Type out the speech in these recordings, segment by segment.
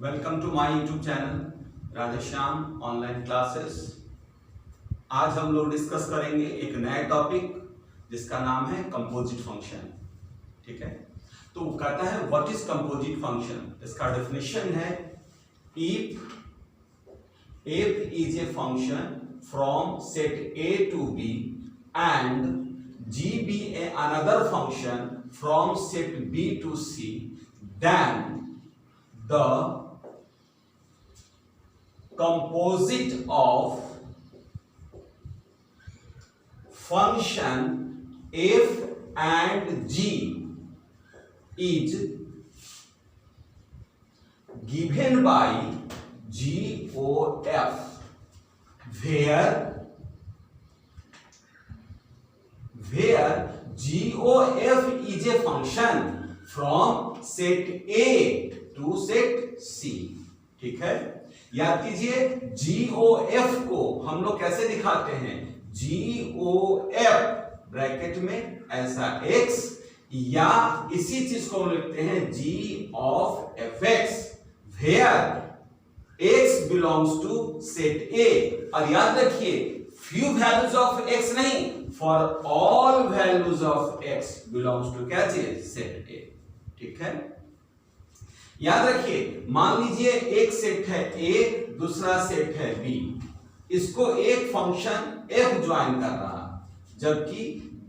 Welcome to my YouTube channel Radheshyam online classes. आज हम लोग डिस्कस करेंगे एक नया टॉपिक जिसका नाम है कंपोजिट फंक्शन। ठीक है, तो वो कहता है व्हाट इज कंपोजिट फंक्शन। इसका डेफिनेशन है if is a function from set A to B and g be another function from set b to c, then the composite of function f and g is given by GOF, where GOF is a function from set A to set C। ठीक है, याद कीजिए GOF को हम लोग कैसे दिखाते हैं, GOF ब्रैकेट में ऐसा x, या इसी चीज को हम लिखते हैं G of fx where x belongs to set A। और याद रखिए few values of x नहीं, for all values of x belongs to क्या चीज, set A। ठीक है, याद रखिए मान लीजिए एक सेट है A, दूसरा सेट है B, इसको एक फंक्शन f ज्वाइन कर रहा, जबकि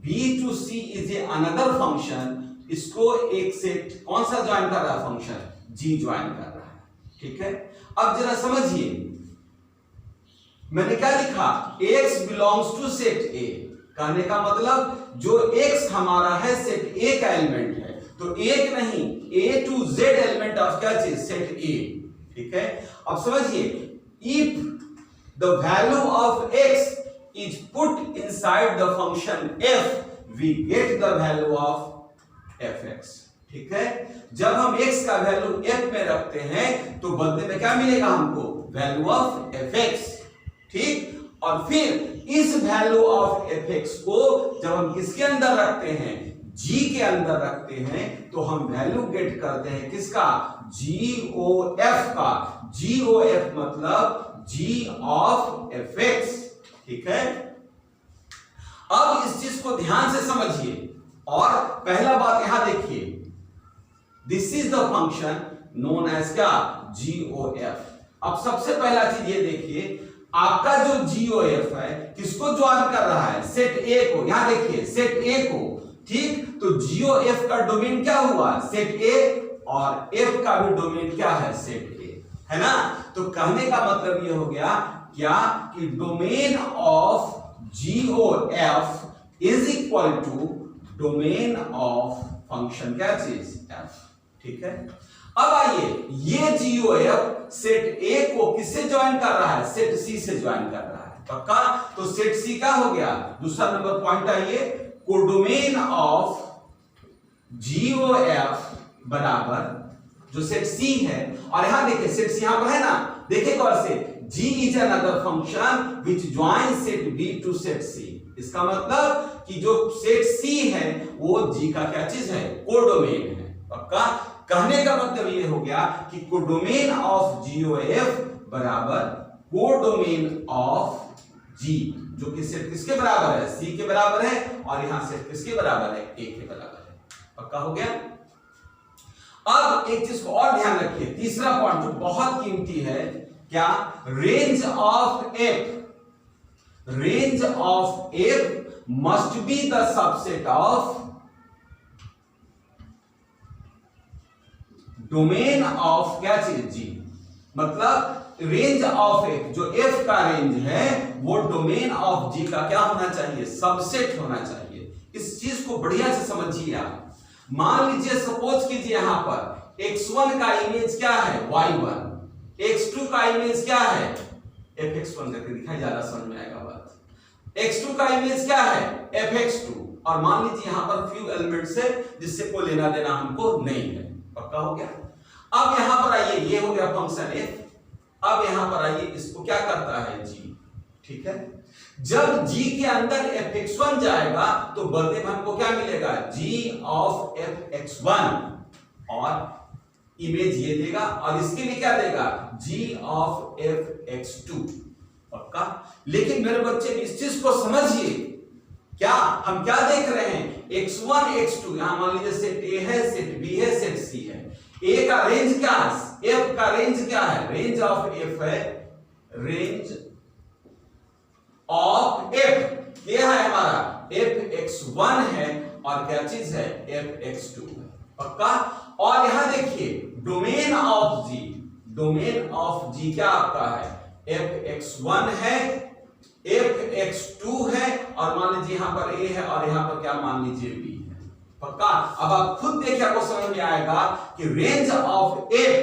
B to C is a another function, इसको एक सेट कौन सा ज्वाइन कर रहा है, फंक्शन G ज्वाइन कर रहा है। ठीक है, अब जरा समझिए मैंने क्या लिखा, x belongs to set A, कहने का मतलब जो x हमारा है सेट A का एलिमेंट है, तो एक नहीं A to Z element of क्या चीज, सेट A। ठीक है, अब समझिए if the value of x is put inside the function f, we get the value of fx। ठीक है, जब हम x का वैल्यू f में रखते हैं तो बदले में क्या मिलेगा हमको, वैल्यू ऑफ fx। ठीक, और फिर इस वैल्यू ऑफ fx को जब हम किसके अंदर रखते हैं, g के अंदर रखते हैं, तो हम वैल्यू गेट करते हैं किसका, GOF का। GOF मतलब G ऑफ fx। ठीक है, अब इस चीज को ध्यान से समझिए और पहला बात यहां देखिए, this is the function known as क्या, GOF। अब सबसे पहला चीज ये देखिए, आपका जो GOF है किसको ज्वाइन कर रहा है, सेट A को। यहां देखिए सेट A को। ठीक, तो GOF का डोमेन क्या हुआ, सेट A, और F का भी डोमेन क्या है, सेट A, है ना। तो कहने का मतलब ये हो गया क्या, कि domain of GOF is equal to domain of function क्या चीज, F। ठीक है, अब आइए ये GOF सेट A को किससे ज्वाइन कर रहा है, सेट C से ज्वाइन कर रहा है, पक्का। तो सेट C क्या हो गया, दूसरा नंबर पॉइंट आइए, कोडोमेन ऑफ GOF बराबर जो सेट C है, और यहां देखिए सेट C यहां पर है ना, देखिए गौर से, G is another function which join set B to set C। इसका मतलब कि जो सेट C है वो G का क्या चीज है, कोडोमेन है, पक्का। कहने का मतलब ये हो गया कि कोडोमेन ऑफ GOF बराबर कोडोमेन ऑफ G, जो कि सेट किसके बराबर है, C के बराबर है, और यहां सेट किसके बराबर है, A के बराबर है, पक्का हो गया। अब एक चीज को और ध्यान रखिए, तीसरा पॉइंट जो बहुत कीमती है, क्या, range of F must be the subset of domain of क्या चीज, G। मतलब रेंज ऑफ F, जो F का रेंज है वो डोमेन ऑफ G का क्या होना चाहिए, सबसेट होना चाहिए। इस चीज को बढ़िया से समझिए आप। मान लीजिए सपोज कीजिए यहां पर x1 का इमेज क्या है, y1, x2 का इमेज क्या है, fx1 करके दिखाई, ज्यादा समझ में आएगा बात। x2 का इमेज क्या है, fx2, और मान लीजिए यहां पर फ्यू एलिमेंट्स है जिससे कोई लेना देना हमको नहीं है, पक्का हो गया। अब यहां पर आइए, ये हो गया फंक्शन f। अब यहां पर आइए, इसको क्या करता है, G। ठीक है, जब G के अंदर fx1 जाएगा तो बदले में हमको क्या मिलेगा, G ऑफ fx1, और इमेज ये देगा और इसके लिए क्या देगा, g ऑफ f(x2). पक्का। लेकिन मेरे बच्चे इस चीज को समझिए, क्या हम क्या देख रहे हैं, x1 x2, यहां मान लीजिए सेट A है, सेट B है, सेट C है। A का रेंज क्या है, f का रेंज क्या है, रेंज ऑफ f है, रेंज ऑफ f ये है हमारा f(x1) है और क्या चीज है, f(x2) है। पक्का। और यहां देखिए domain of g, domain of g क्या आपका है, f(x1) है, f(x2) है और मान लीजिए यहां पर a है और यहां पर क्या मान लीजिए b है। पक्का। अब आप खुद देखिए, आपको समझ में आएगा कि रेंज ऑफ f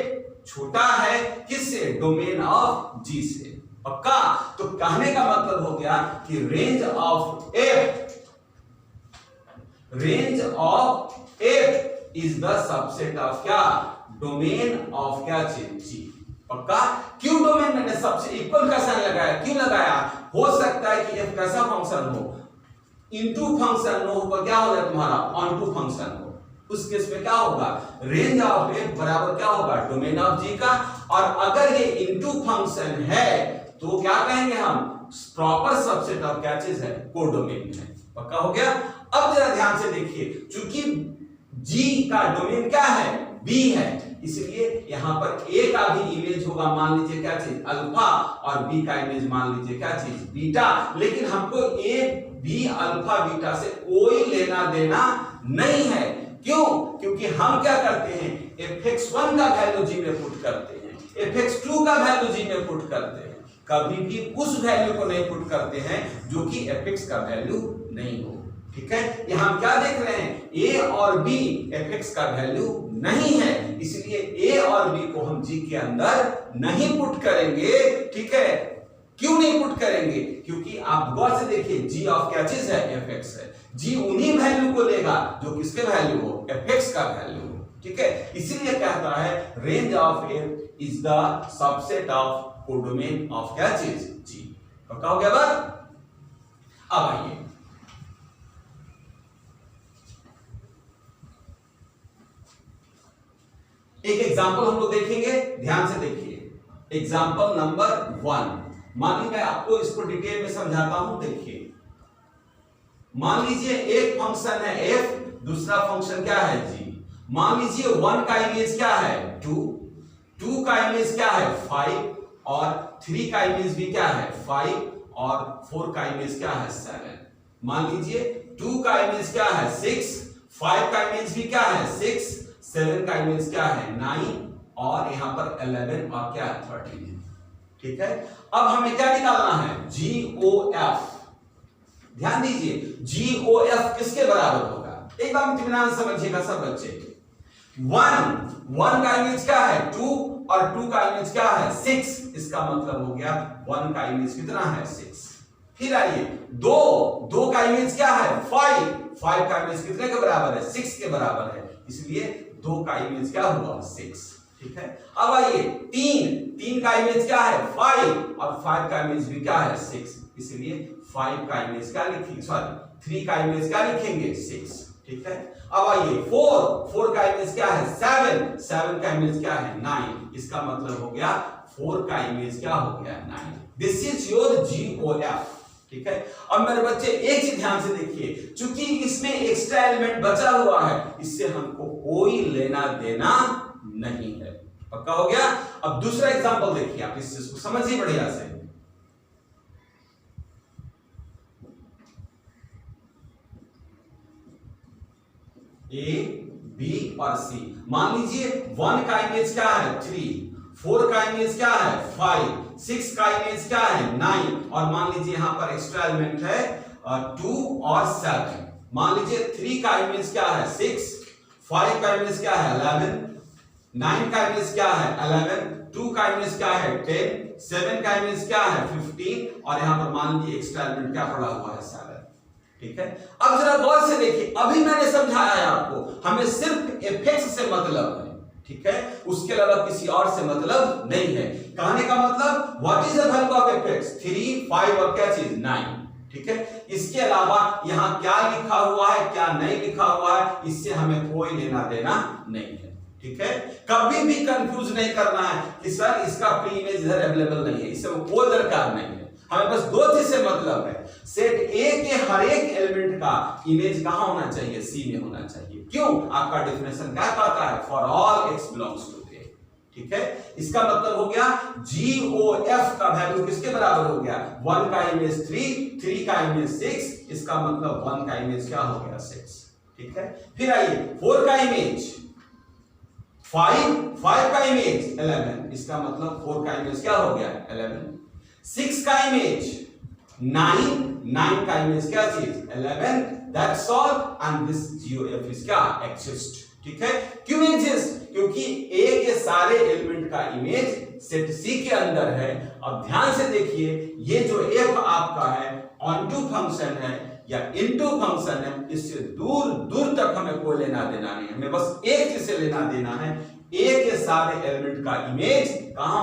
छोटा है किससे, डोमेन ऑफ g से। पक्का। तो कहने का मतलब हो गया कि range of f is the subset of क्या, डोमेन ऑफ क्या चीज, g। पक्का। क्यों डोमेन मैंने सबसे इक्वल का साइन लगाया, क्यों लगाया, हो सकता है कि f कैसा फंक्शन हो, इनटू फंक्शन न हो, क्या हो जाए तुम्हारा, ऑनटू फंक्शन हो। उस केस में क्या होगा, रेंज ऑफ f बराबर क्या होगा, डोमेन ऑफ g का। और अगर ये इनटू फंक्शन है तो क्या कहेंगे हम, प्रॉपर सबसेट ऑफ क्या चीज है, कोडोमेन है। पक्का हो गया। अब जरा ध्यान से देखिए, चूंकि g का डोमेन क्या है, b है, इसलिए यहां पर a का भी इमेज होगा, मान लीजिए क्या चीज, अल्फा, और b का इमेज मान लीजिए क्या चीज, बीटा। लेकिन हमको a b अल्फा बीटा से कोई लेना देना नहीं है। क्यों, क्योंकि हम क्या करते हैं, fx1 का वैल्यू g में पुट करते हैं, fx2 का वैल्यू g में पुट करते हैं, कभी भी उस वैल्यू को नहीं पुट करते हैं जो कि fx का वैल्यू नहीं हो। ठीक है। यहां हम क्या देख रहे हैं, a और b fx का वैल्यू नहीं है, इसलिए a और b को हम g के अंदर नहीं पुट करेंगे। ठीक है। क्यों नहीं पुट करेंगे, क्योंकि आप गौर से देखिए g ऑफ क्या चीज है, fx है, g उन्हीं वैल्यू को लेगा जो किसके वैल्यू हो, fx का वैल्यू हो। ठीक है। इसीलिए कहता है range of f is the subset of codomain of क्या चीज, g। पक्का हो गया बात। अब आइए एक एग्जांपल हम लोग देखेंगे, ध्यान से देखिए। एग्जांपल नंबर 1, मान लीजिए मैं आपको इसको डिटेल में समझाता हूं। देखिए, मान लीजिए एक फंक्शन है f, दूसरा फंक्शन क्या है g। मान लीजिए 1 का इमेज क्या है, 2 का इमेज क्या है, 5, और 3 का इमेज भी क्या है, 5, और 4 का इमेज क्या है, 7। मान लीजिए 2 का इमेज क्या है, 6, 5 का इमेज भी क्या है, 6, 7 का इमेज क्या है, 9, और यहां पर 11 और क्या है, 13 है। ठीक है। अब हमें क्या निकालना है, GOF। ध्यान दीजिए, GOF किसके बराबर होगा, एकदम इत्मीनान समझिएगा सब बच्चे। 1 का इमेज क्या है, 2, और 2 का इमेज क्या है, 6। इसका मतलब हो गया 1 का इमेज कितना है, 6। फिर आइए 2 का इमेज क्या है, 5 का इमेज कितने के बराबर है, 6 के बराबर है, इसलिए 2 का इमेज क्या हुआ, 6। ठीक है। अब आइए 3 का इमेज क्या है, 5, और 5 का इमेज भी क्या है, 6, इसलिए 5 का इमेज क्या लिखेंगे, सॉरी 3 का इमेज क्या लिखेंगे, 6। ठीक है। अब आइए 4 का इमेज क्या है, 7 का इमेज क्या है, 9। इसका मतलब हो गया 4 का इमेज क्या हो गया, 9। This is your GOF। ठीक है। अब मेरे बच्चे एक चीज ध्यान से देखिए, चूंकि इसमें एक्स्ट्रा एलिमेंट बचा हुआ है, इससे हमको कोई लेना देना नहीं है। पक्का हो गया। अब दूसरा एग्जांपल देखिए, आप इस चीज को समझिए बढ़िया से। A, B और C। मान लीजिए 1 का इमेज क्या है, 3, 4 का इमेज क्या है, 5, 6 का इमेज क्या है, 9, और मान लीजिए यहां पर एक्स्ट्रा एलिमेंट है 2 और 7। मान लीजिए 3 का इमेज क्या है, 6, 5 का इमेज क्या है, 11, 9 का इमेज क्या है, 11, 2 का इमेज क्या है, 10, 7 का इमेज क्या है, 15, और यहां पर मान लीजिए एक्स्ट्रा एलिमेंट क्या पड़ा हुआ है, 7। ठीक है। अब जरा गौर से देखिए, अभी मैंने समझाया है आपको, हमें सिर्फ fx से मतलब है। ठीक है। उसके अलावा किसी और से मतलब नहीं है। कहने का मतलब what is the value of fx, 3, 5 और क्या चीज, 9। ठीक है। इसके अलावा यहां क्या लिखा हुआ है, क्या नहीं लिखा हुआ है, इससे हमें कोई लेना देना नहीं है। ठीक है, कभी भी कंफ्यूज नहीं करना है कि सर इसका प्री इमेज इधर अवेलेबल नहीं है, इससे कोई दरकार नहीं है। हमें बस दो चीज से मतलब है, सेट ए के हर एक एलिमेंट का इमेज कहां होना चाहिए, सी में होना चाहिए। क्यों? आपका डेफिनेशन क्या कहता है, for all x belongs to a. ठीक है, इसका मतलब हो गया GOF का वैल्यू किसके बराबर हो गया, 1 का इमेज 3 का इमेज 6, इसका मतलब 1 का इमेज क्या हो गया 6। ठीक है, फिर आइए 4 का इमेज 5 का इमेज 11, इसका मतलब 4 का इमेज क्या हो गया 11। 6 का इमेज 9 का इमेज क्या चीज 11, that's all, and this GOF is क्या एग्जिस्ट। ठीक है, क्यों एग्जिस्ट, क्योंकि ए के सारे एलिमेंट का इमेज सेट सी के अंदर है। अब ध्यान से देखिए, ये जो एफ आपका है ऑनटू फंक्शन है या इनटू फंक्शन है, इससे दूर दूर तक हमें कोई लेना देना नहीं, हमें बस एक चीज से लेना देना है, ए के सारे एलिमेंट का इमेज कहां